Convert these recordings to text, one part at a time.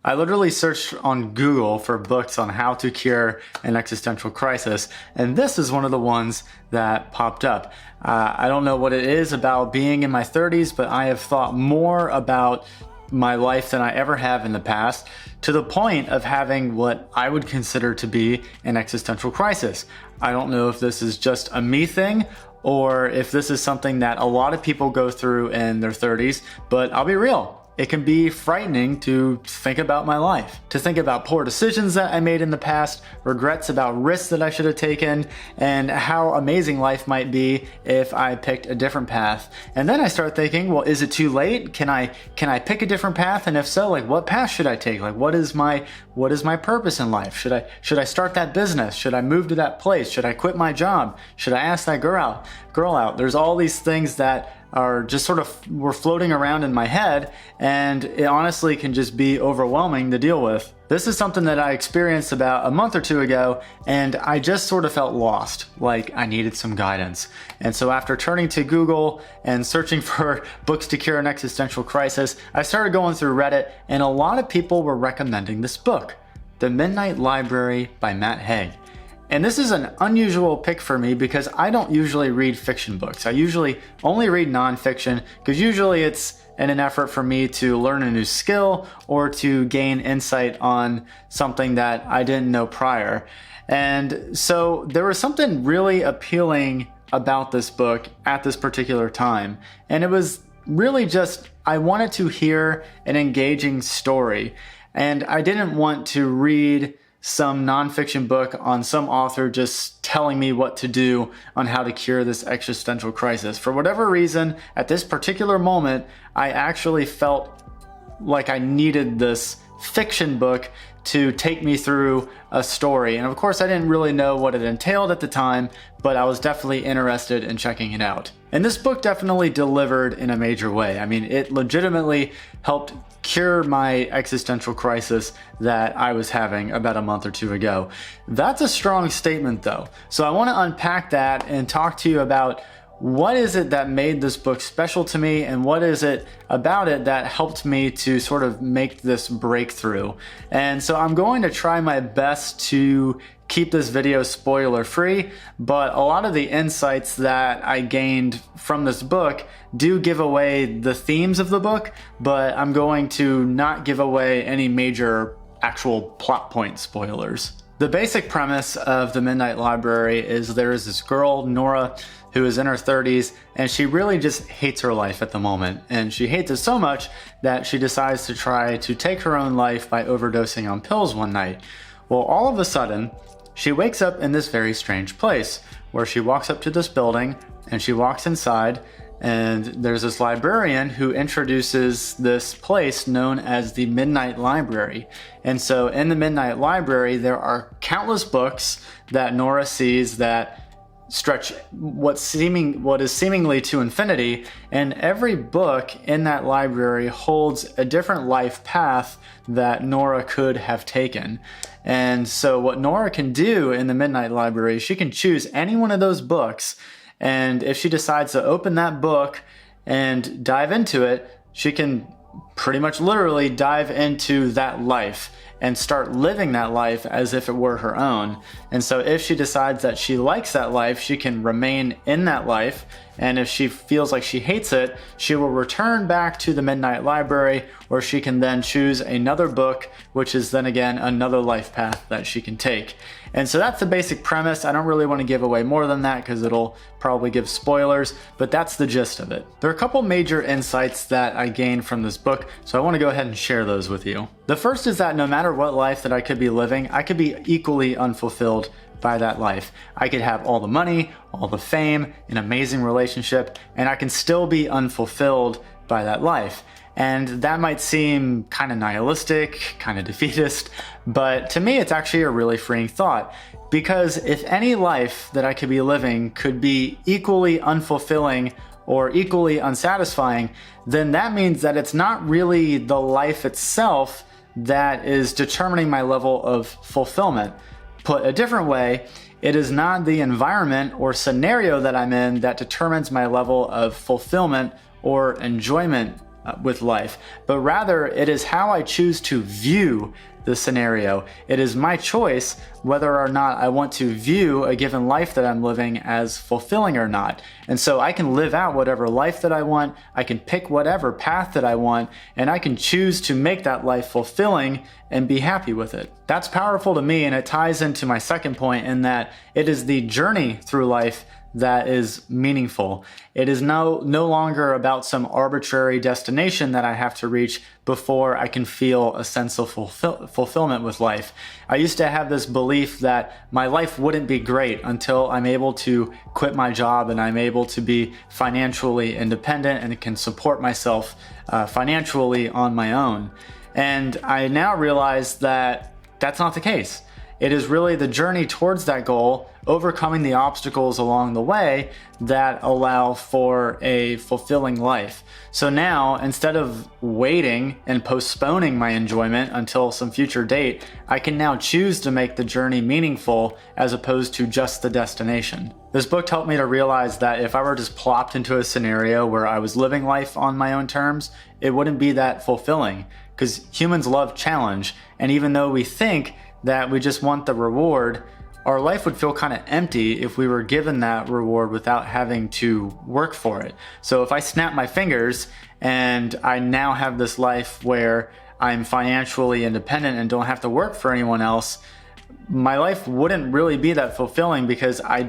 I literally searched on Google for books on how to cure an existential crisis, and this is one of the ones that popped up. I don't know what it is about being in my 30s, but I have thought more about my life than I ever have in the past, to the point of having what I would consider to be an existential crisis. I don't know if this is just a me thing or if this is something that a lot of people go through in their 30s, but I'll be real. It can be frightening to think about my life, to think about poor decisions that I made in the past, regrets about risks that I should have taken, and how amazing life might be if I picked a different path. And then I start thinking, well, is it too late? Can I pick a different path? And if so, like, what path should I take? Like, what is my purpose in life? Should I start that business? Should I move to that place? Should I quit my job? Should I ask that girl out? There's all these things that are just sort of were floating around in my head, and it honestly can just be overwhelming to deal with. This is something that I experienced about a month or two ago, and I just sort of felt lost, like I needed some guidance. And so after turning to Google and searching for books to cure an existential crisis, I started going through Reddit, and a lot of people were recommending this book, The Midnight Library by Matt Haig. And this is an unusual pick for me because I don't usually read fiction books. I usually only read nonfiction because usually it's in an effort for me to learn a new skill or to gain insight on something that I didn't know prior. And so there was something really appealing about this book at this particular time. And it was really just, I wanted to hear an engaging story. And I didn't want to read some nonfiction book on some author just telling me what to do on how to cure this existential crisis. For whatever reason, at this particular moment, I actually felt like I needed this fiction book to take me through a story. And of course, I didn't really know what it entailed at the time, but I was definitely interested in checking it out. And this book definitely delivered in a major way. I mean, it legitimately helped cure my existential crisis that I was having about a month or two ago. That's a strong statement though. So I want to unpack that and talk to you about what is it that made this book special to me, and what is it about it that helped me to sort of make this breakthrough. And so I'm going to try my best to keep this video spoiler free, but a lot of the insights that I gained from this book do give away the themes of the book, but I'm going to not give away any major actual plot point spoilers. The basic premise of The Midnight Library is there is this girl, Nora, who is in her 30s, and she really just hates her life at the moment. And she hates it so much that she decides to try to take her own life by overdosing on pills one night. Well, all of a sudden, she wakes up in this very strange place where she walks up to this building and she walks inside, and there's this librarian who introduces this place known as the Midnight Library. And so in the Midnight Library, there are countless books that Nora sees that stretch what is seemingly to infinity, and every book in that library holds a different life path that Nora could have taken. And so what Nora can do in the Midnight Library, she can choose any one of those books, and if she decides to open that book and dive into it, she can pretty much literally dive into that life and start living that life as if it were her own. And so if she decides that she likes that life, she can remain in that life. And if she feels like she hates it, she will return back to the Midnight Library, where she can then choose another book, which is then again another life path that she can take. And so that's the basic premise. I don't really want to give away more than that because it'll probably give spoilers, but that's the gist of it. There are a couple major insights that I gained from this book, so I want to go ahead and share those with you. The first is that no matter what life that I could be living, I could be equally unfulfilled by that life. I could have all the money, all the fame, an amazing relationship, and I can still be unfulfilled by that life. And that might seem kind of nihilistic, kind of defeatist, but to me it's actually a really freeing thought. Because if any life that I could be living could be equally unfulfilling or equally unsatisfying, then that means that it's not really the life itself that is determining my level of fulfillment. Put a different way, it is not the environment or scenario that I'm in that determines my level of fulfillment or enjoyment with life, but rather it is how I choose to view the scenario. It is my choice whether or not I want to view a given life that I'm living as fulfilling or not. And so I can live out whatever life that I want, I can pick whatever path that I want, and I can choose to make that life fulfilling and be happy with it. That's powerful to me, and it ties into my second point in that it is the journey through life that is meaningful. It is no longer about some arbitrary destination that I have to reach before I can feel a sense of fulfillment with life. I used to have this belief that my life wouldn't be great until I'm able to quit my job and I'm able to be financially independent and can support myself financially on my own. And I now realize that that's not the case. It is really the journey towards that goal, overcoming the obstacles along the way that allow for a fulfilling life. So now, instead of waiting and postponing my enjoyment until some future date, I can now choose to make the journey meaningful as opposed to just the destination. This book helped me to realize that if I were just plopped into a scenario where I was living life on my own terms, it wouldn't be that fulfilling, because humans love challenge. And even though we think that we just want the reward, our life would feel kind of empty if we were given that reward without having to work for it. So if I snap my fingers and I now have this life where I'm financially independent and don't have to work for anyone else, my life wouldn't really be that fulfilling, because I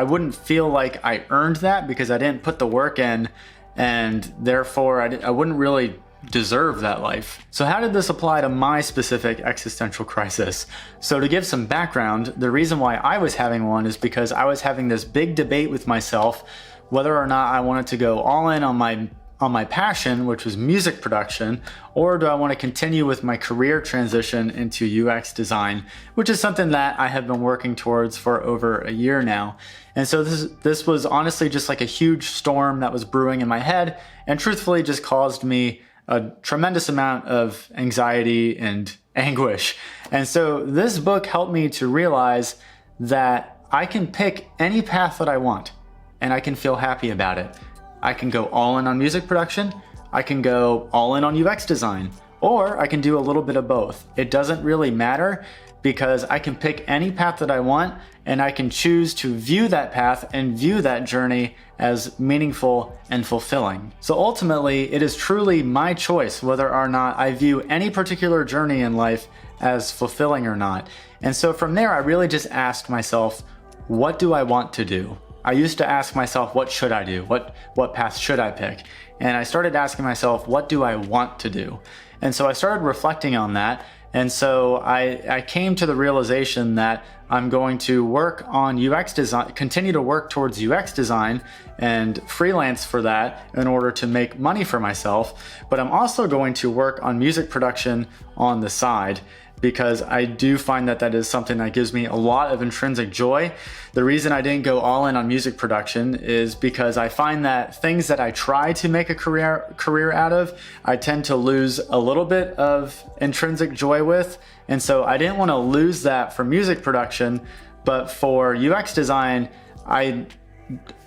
wouldn't feel like I earned that because I didn't put the work in, and therefore I wouldn't really deserve that life. So how did this apply to my specific existential crisis? So to give some background, the reason why I was having one is because I was having this big debate with myself whether or not I wanted to go all in on my passion, which was music production, or do I want to continue with my career transition into UX design, which is something that I have been working towards for over a year now. And so this was honestly just like a huge storm that was brewing in my head, and truthfully just caused me a tremendous amount of anxiety and anguish. And so this book helped me to realize that I can pick any path that I want and I can feel happy about it. I can go all in on music production, I can go all in on UX design, or I can do a little bit of both. It doesn't really matter, because I can pick any path that I want and I can choose to view that path and view that journey as meaningful and fulfilling. So ultimately, it is truly my choice whether or not I view any particular journey in life as fulfilling or not. And so from there, I really just asked myself, what do I want to do? I used to ask myself, what should I do? What path should I pick? And I started asking myself, what do I want to do? And so I started reflecting on that. And so I came to the realization that I'm going to work on UX design, continue to work towards UX design and freelance for that in order to make money for myself. But I'm also going to work on music production on the side, because I do find that that is something that gives me a lot of intrinsic joy. The reason I didn't go all in on music production is because I find that things that I try to make a career out of, I tend to lose a little bit of intrinsic joy with. And so I didn't want to lose that for music production, but for UX design, I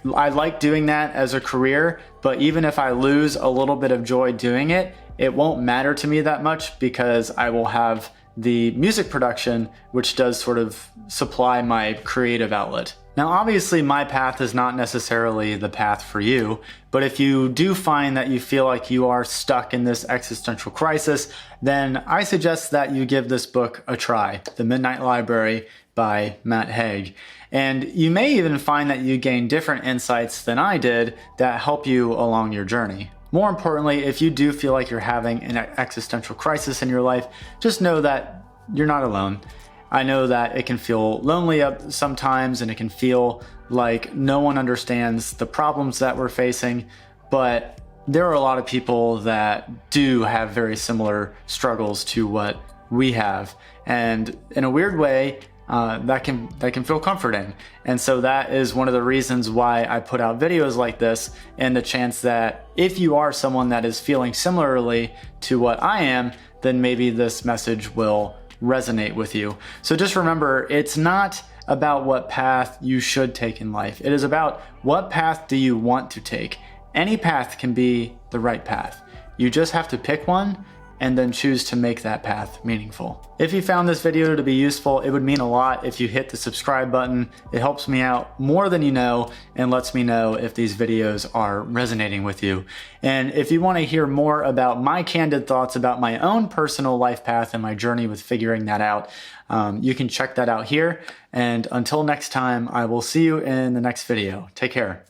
like doing that as a career, but even if I lose a little bit of joy doing it, it won't matter to me that much, because I will have the music production, which does sort of supply my creative outlet. Now, obviously, my path is not necessarily the path for you, but if you do find that you feel like you are stuck in this existential crisis, then I suggest that you give this book a try, The Midnight Library by Matt Haig. And you may even find that you gain different insights than I did that help you along your journey. More importantly, if you do feel like you're having an existential crisis in your life, just know that you're not alone. I know that it can feel lonely sometimes, and it can feel like no one understands the problems that we're facing, but there are a lot of people that do have very similar struggles to what we have. And in a weird way, that can feel comforting. And so that is one of the reasons why I put out videos like this, and the chance that if you are someone that is feeling similarly to what I am, then maybe this message will resonate with you. So just remember, it's not about what path you should take in life. It is about what path do you want to take. Any path can be the right path. You just have to pick one and then choose to make that path meaningful. If you found this video to be useful, it would mean a lot if you hit the subscribe button. It helps me out more than you know and lets me know if these videos are resonating with you. And if you want to hear more about my candid thoughts about my own personal life path and my journey with figuring that out, you can check that out here. And until next time, I will see you in the next video. Take care.